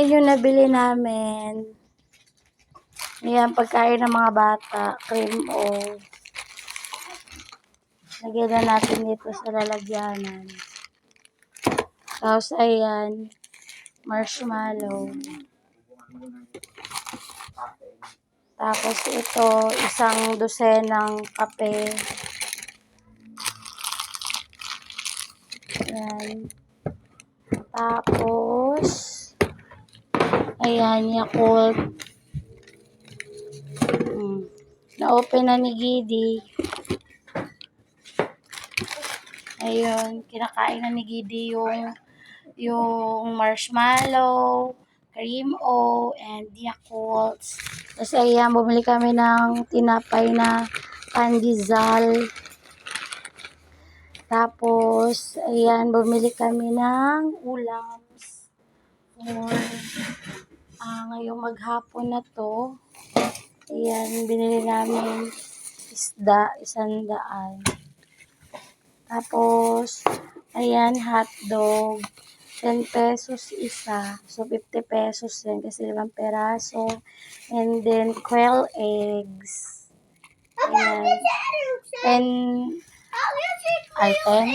Ayun yung nabili namin. Ayan, pagkain ng mga bata. Cream o. Lagyan na natin dito sa lalagyanan. Tapos, ayan. Marshmallow. Tapos, ito, isang dosenang kape. Ayan. Tapos, ayan, Yakult. Na-open na ni Gidi. Ayun, kinakain na ni Gidi yung marshmallow, cream o, and Yakult. Tapos ayan, bumili kami ng tinapay na pandesal. Tapos, ayan, bumili kami ng ulams for ngayong maghapon na to. Ayan, binili namin isda, 100. Tapos, ayan, hotdog. 10 pesos isa. So, 50 pesos yan kasi 5 peraso. And then, quail eggs. Ayan. And, ay, 10.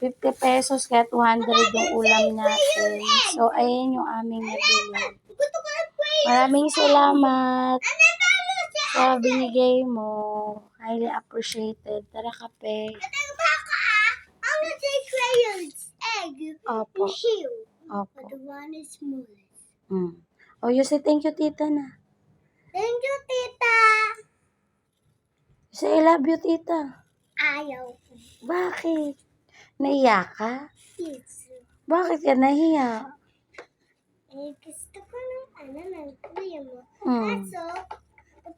50 pesos kaya 200 yung ulam natin. So, ayan yung aming nabili. Maraming salamat sa binigay mo. Highly appreciated. Tara, kape. Opo. Opo. The one is small. Oh, you say thank you, tita na. Thank you, tita. You say I love you, tita. Ayaw. Bakit? Naiya ka? Yes. Bakit ka nahiya? Eh, gusto ko ng cream. Mm. Gusto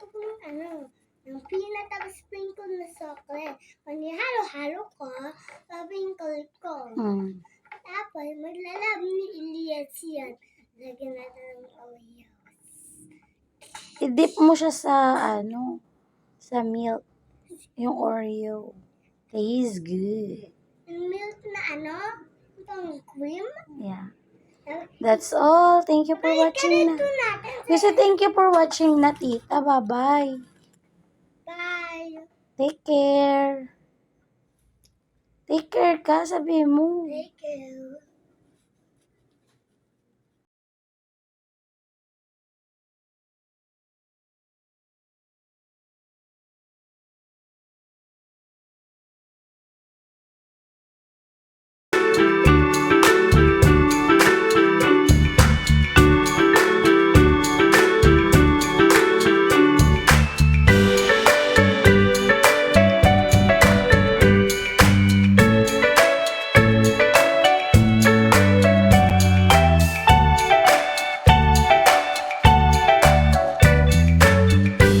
ko ng peanut tapos sprinkle na chocolate. Kung halo-halo ko, sprinkle ko. Tapos, maglalab ni Elias yan. Lagyan natin ng Oreos. I-dip mo siya sa, sa milk. Yung Oreo. Tastes good. Milk na itong cream? Yeah. That's all. Thank you for watching na. You say thank you for watching na, tita. Bye-bye. Bye. Take care. Take care ka, sabi mo. Take care.